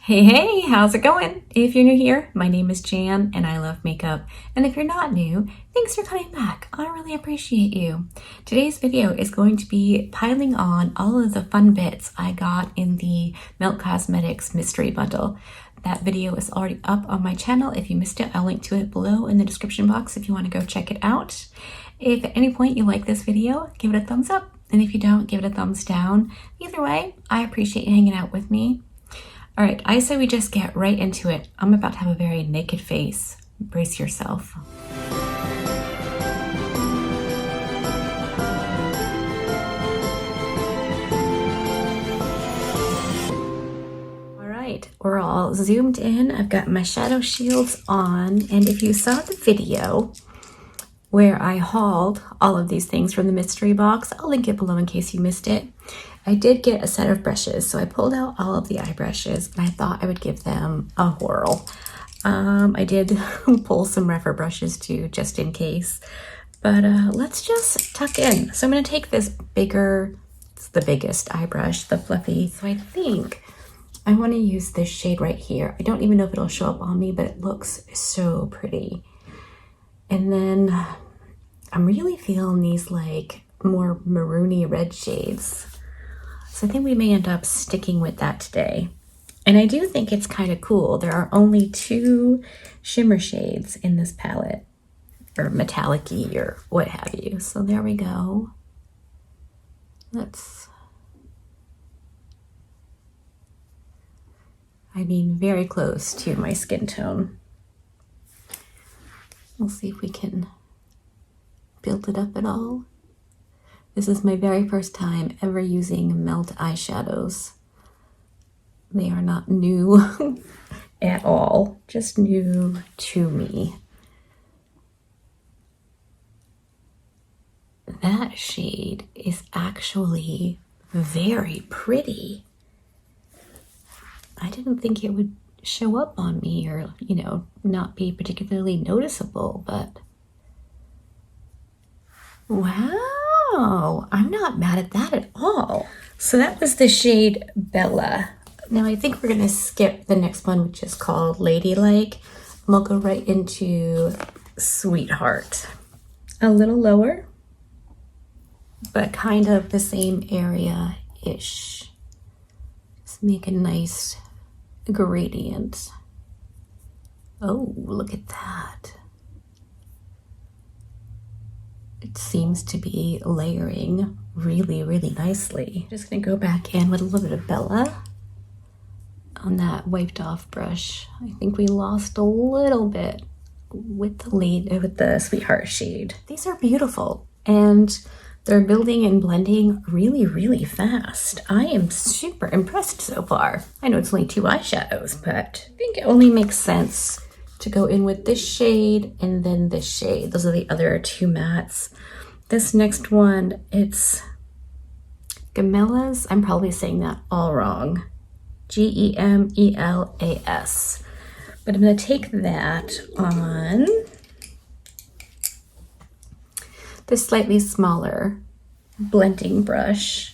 Hey, how's it going? If you're new here, my name is Jan and I love makeup. And if you're not new, thanks for coming back. I really appreciate you. Today's video is going to be piling on all of the fun bits I got in the Melt Cosmetics mystery bundle. That video is already up on my channel. If you missed it, I'll link to it below in the description box if you want to go check it out. If at any point you like this video, give it a thumbs up. And if you don't, give it a thumbs down. Either way, I appreciate you hanging out with me. All right, I say we just get right into it. I'm about to have a very naked face. Brace yourself. All right, we're all zoomed in. I've got my shadow shields on, and if you saw the video where I hauled all of these things from the mystery box, I'll link it below in case you missed it. I did get a set of brushes, so I pulled out all of the eye brushes and I thought I would give them a whirl. I did pull some rougher brushes too, just in case. But let's just tuck in. So I'm going to take this bigger, it's the biggest eye brush, the fluffy. So I think I want to use this shade right here. I don't even know if it'll show up on me, but it looks so pretty. And then I'm really feeling these like more maroony red shades. So I think we may end up sticking with that today. And I do think it's kind of cool. There are only 2 shimmer shades in this palette, or metallic-y or what have you. So there we go. Very close to my skin tone. We'll see if we can build it up at all. This is my very first time ever using Melt eyeshadows. They are not new at all, just new to me. That shade is actually very pretty. I didn't think it would show up on me or, not be particularly noticeable, but wow, I'm not mad at that at all. So that was the shade Bella. Now I think we're gonna skip the next one, which is called Ladylike. And we'll go right into Sweetheart. A little lower, but kind of the same area-ish. Just make a nice gradient. Oh, look at that. It seems to be layering really, really nicely. I'm just gonna go back in with a little bit of Bella on that wiped off brush. I think we lost a little bit with the Sweetheart shade. These are beautiful and they're building and blending really, really fast. I am super impressed so far. I know it's only 2 eyeshadows, but I think it only makes sense to go in with this shade and then this shade. Those are the other 2 mattes. This next one, it's Gemelas. I'm probably saying that all wrong. Gemelas. But I'm gonna take that on this slightly smaller blending brush.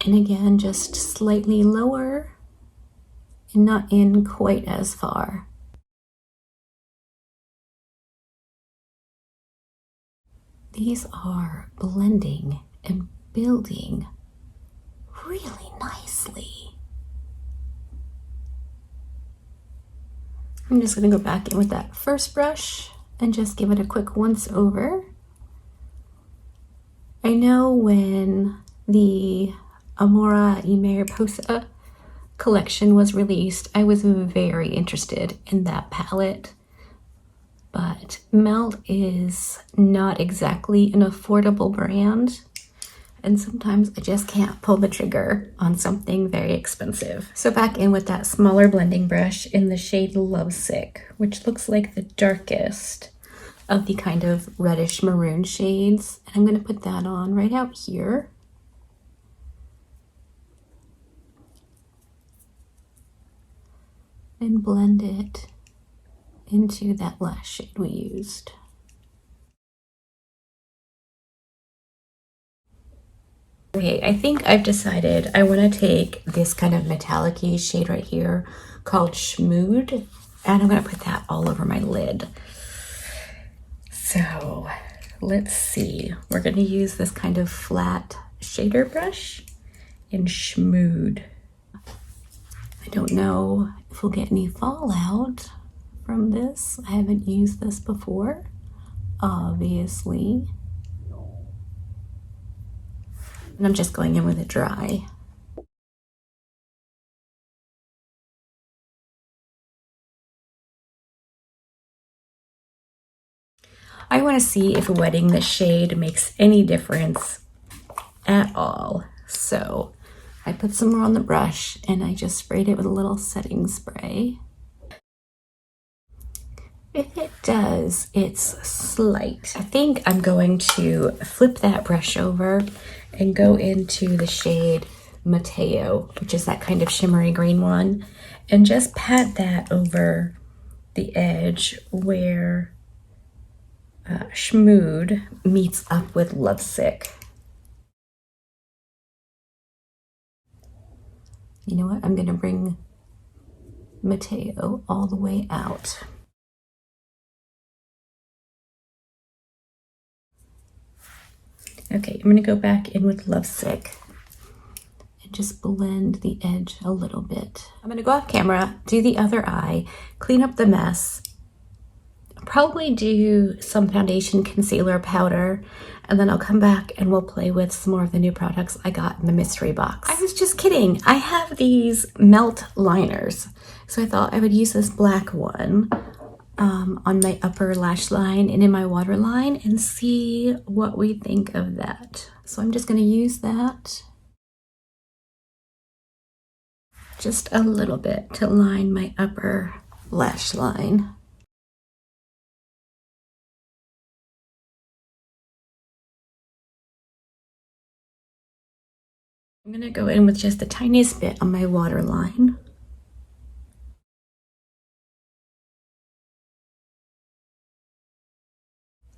And again, just slightly lower and not in quite as far. These are blending and building really nicely. I'm just gonna go back in with that first brush and just give it a quick once over. I know when the Amora y Mariposa collection was released, I was very interested in that palette, but Melt is not exactly an affordable brand, and sometimes I just can't pull the trigger on something very expensive. So back in with that smaller blending brush in the shade Lovesick, which looks like the darkest of the kind of reddish maroon shades. And I'm going to put that on right out here. And blend it into that last shade we used. Okay, I think I've decided I want to take this kind of metallic-y shade right here called Schmood, and I'm going to put that all over my lid. So let's see. We're going to use this kind of flat shader brush in Schmood. I don't know if we'll get any fallout from this. I haven't used this before, obviously. And I'm just going in with it dry. I want to see if wetting the shade makes any difference at all. So I put some more on the brush and I just sprayed it with a little setting spray. If it does, it's slight. I think I'm going to flip that brush over and go into the shade Mateo, which is that kind of shimmery green one, and just pat that over the edge where Schmood meets up with Lovesick. You know what? I'm going to bring Mateo all the way out. Okay, I'm going to go back in with Lovesick and just blend the edge a little bit. I'm going to go off camera, do the other eye, clean up the mess, probably do some foundation, concealer, powder, and then I'll come back and we'll play with some more of the new products I got in the mystery box. I was just kidding. I have these melt liners, so I thought I would use this black one on my upper lash line and in my waterline and see what we think of that. So I'm just going to use that just a little bit to line my upper lash line. I'm going to go in with just the tiniest bit on my waterline.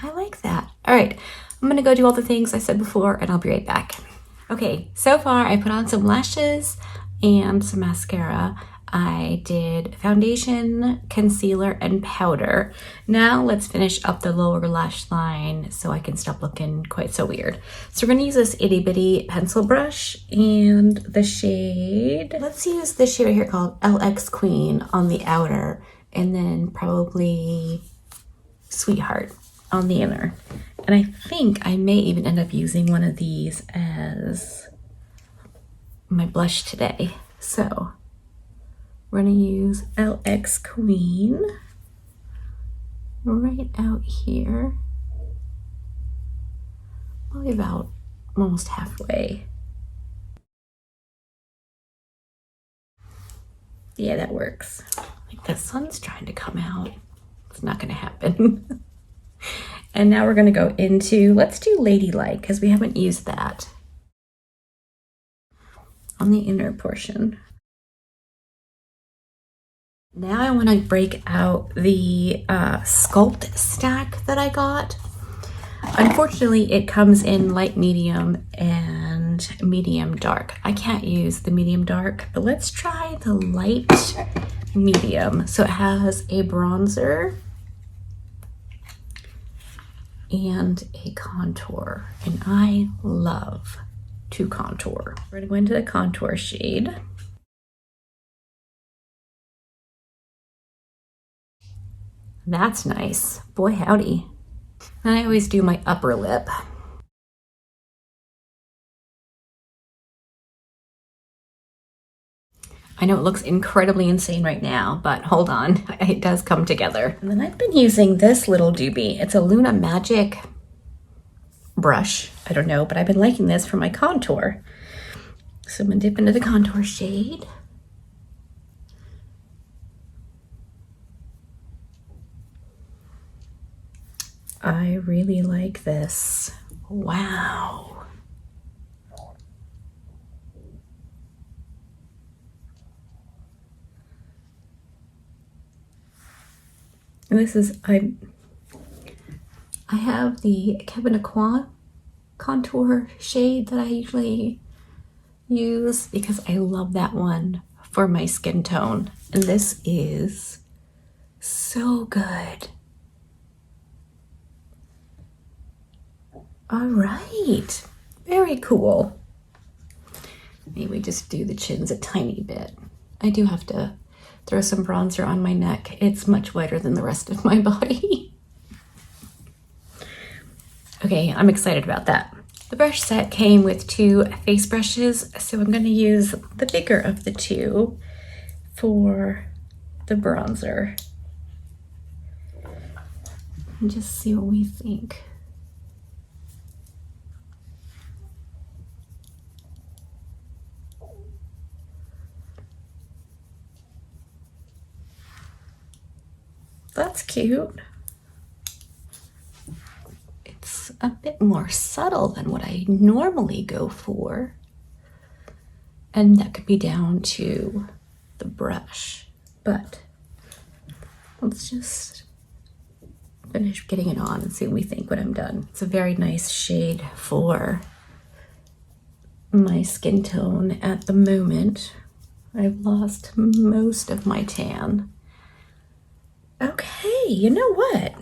I like that. All right, I'm gonna go do all the things I said before and I'll be right back. Okay, so far I put on some lashes and some mascara. I did foundation, concealer, and powder. Now let's finish up the lower lash line so I can stop looking quite so weird. So we're gonna use this itty bitty pencil brush and the shade. Let's use this shade right here called LX Queen on the outer and then probably Sweetheart on the inner. And I think I may even end up using one of these as my blush today. So we're gonna use LX Queen right out here, probably about almost halfway. Yeah, that works. Like the sun's trying to come out. It's not gonna happen. And now we're gonna go into, let's do Ladylike, because we haven't used that on the inner portion. Now I wanna break out the Sculpt stack that I got. Unfortunately, it comes in light medium and medium dark. I can't use the medium dark, but let's try the light medium. So it has a bronzer and a contour, and I love to contour. We're gonna go into the contour shade. That's nice. Boy, howdy. And I always do my upper lip. I know it looks incredibly insane right now, but hold on, it does come together. And then I've been using this little doobie. It's a Luna Magic brush. I don't know, but I've been liking this for my contour. So I'm gonna dip into the contour shade. I really like this. Wow. This is, I have the Kevyn Aucoin contour shade that I usually use because I love that one for my skin tone. And this is so good. All right, very cool. Maybe just do the chins a tiny bit. I do have to throw some bronzer on my neck. It's much whiter than the rest of my body. Okay, I'm excited about that. The brush set came with 2 face brushes, so I'm going to use the bigger of the 2 for the bronzer. And just see what we think. That's cute. It's a bit more subtle than what I normally go for. And that could be down to the brush. But let's just finish getting it on and see what we think when I'm done. It's a very nice shade for my skin tone at the moment. I've lost most of my tan. Okay, you know what?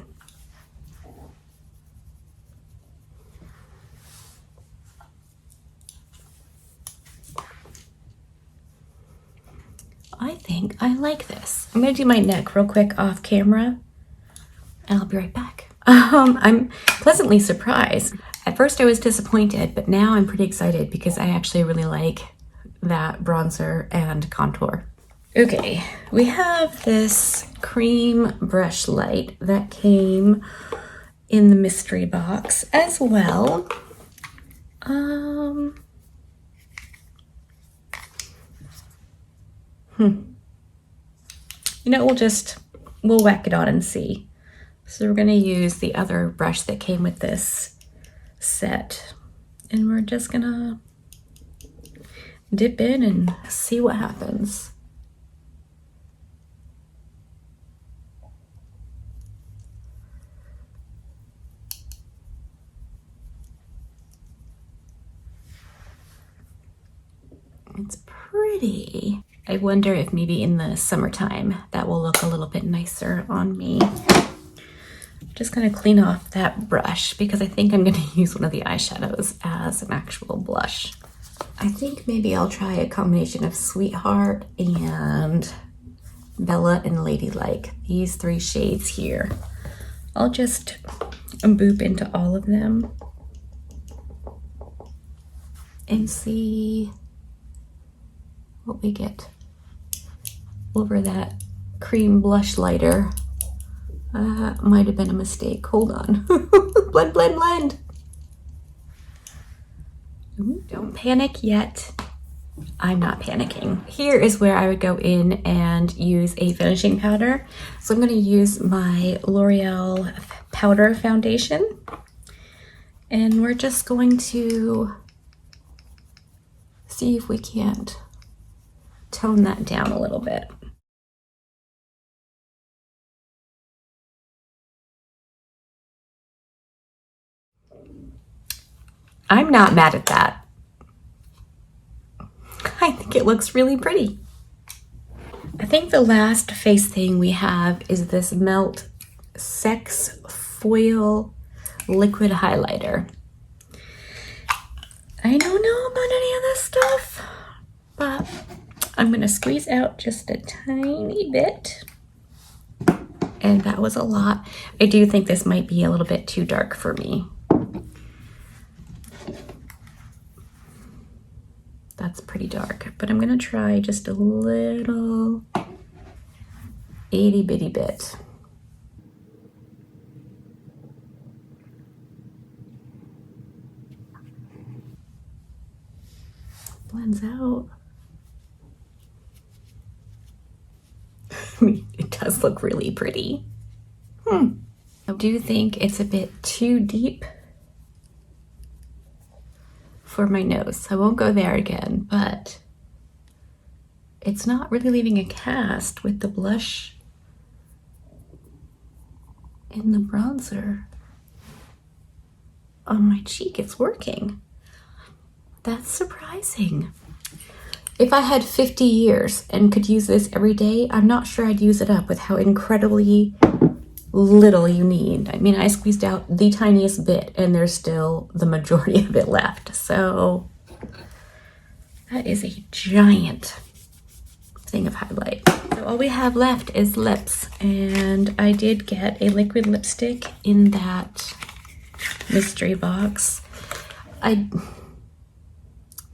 I think I like this. I'm gonna do my neck real quick off camera and I'll be right back. I'm pleasantly surprised. At first I was disappointed, but now I'm pretty excited because I actually really like that bronzer and contour. Okay, we have this cream brush light that came in the mystery box as well. You know, we'll whack it on and see. So we're gonna use the other brush that came with this set, and we're just gonna dip in and see what happens. It's pretty. I wonder if maybe in the summertime that will look a little bit nicer on me. I'm just gonna clean off that brush because I think I'm gonna use one of the eyeshadows as an actual blush. I think maybe I'll try a combination of Sweetheart and Bella and Ladylike, these 3 shades here. I'll just boop into all of them and see what we get over that cream blush lighter. Might have been a mistake. Hold on. Blend, blend, blend. Ooh, don't panic yet. I'm not panicking. Here is where I would go in and use a finishing powder. So I'm going to use my L'Oreal Powder Foundation. And we're just going to see if we can't tone that down a little bit. I'm not mad at that. I think it looks really pretty. I think the last face thing we have is this Melt Sex Foil Liquid Highlighter. I don't know about any of this stuff, but I'm gonna squeeze out just a tiny bit. And that was a lot. I do think this might be a little bit too dark for me. That's pretty dark, but I'm gonna try just a little itty bitty bit. Blends out. I mean, it does look really pretty. I do think it's a bit too deep for my nose. I won't go there again, but it's not really leaving a cast with the blush and the bronzer. on my cheek, it's working. That's surprising. If I had 50 years and could use this every day, I'm not sure I'd use it up with how incredibly little you need. I mean, I squeezed out the tiniest bit and there's still the majority of it left. So that is a giant thing of highlight. So all we have left is lips, and I did get a liquid lipstick in that mystery box.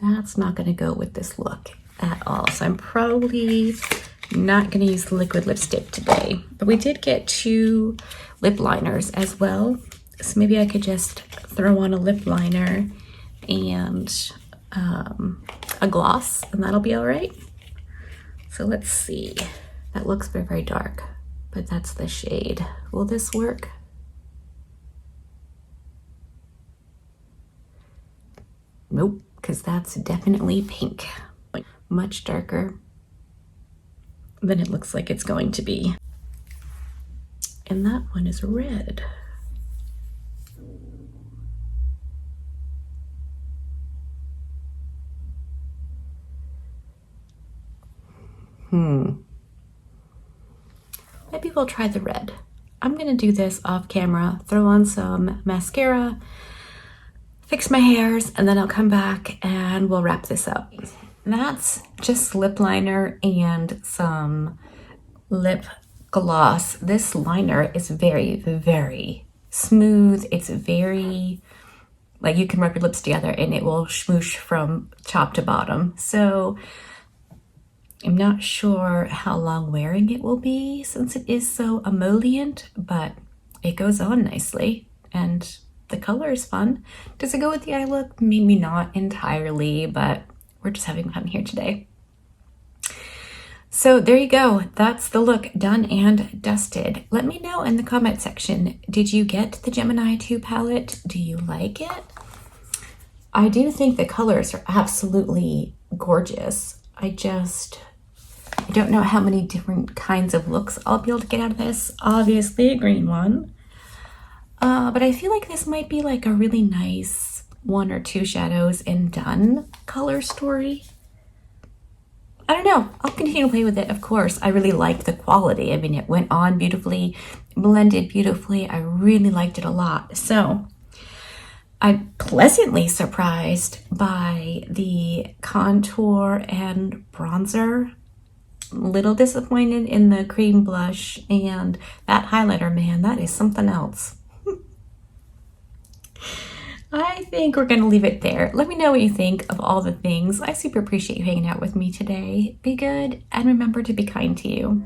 That's not going to go with this look at all, so I'm probably not going to use the liquid lipstick today. But we did get 2 lip liners as well, so maybe I could just throw on a lip liner and a gloss, and that'll be all right. So let's see. That looks very, very dark, but that's the shade. Will this work? Nope, because that's definitely pink. Much darker than it looks like it's going to be. And that one is red. Maybe we'll try the red. I'm gonna do this off camera, throw on some mascara, fix my hairs, and then I'll come back and we'll wrap this up. That's just lip liner and some lip gloss. This liner is very, very smooth. It's very, like, you can rub your lips together and it will smoosh from top to bottom. So I'm not sure how long wearing it will be since it is so emollient, but it goes on nicely and the color is fun. Does it go with the eye look? Maybe not entirely, but we're just having fun here today. So there you go. That's the look done and dusted. Let me know in the comment section, did you get the Gemini 2 palette? Do you like it? I do think the colors are absolutely gorgeous. I don't know how many different kinds of looks I'll be able to get out of this. Obviously a green one. But I feel like this might be like a really nice 1 or 2 shadows and done color story. I don't know. I'll continue to play with it, of course. I really liked the quality. I mean, it went on beautifully, blended beautifully. I really liked it a lot. So I'm pleasantly surprised by the contour and bronzer. Little disappointed in the cream blush, and that highlighter, man, that is something else. I think we're gonna leave it there. Let me know what you think of all the things. I super appreciate you hanging out with me today. Be good and remember to be kind to you.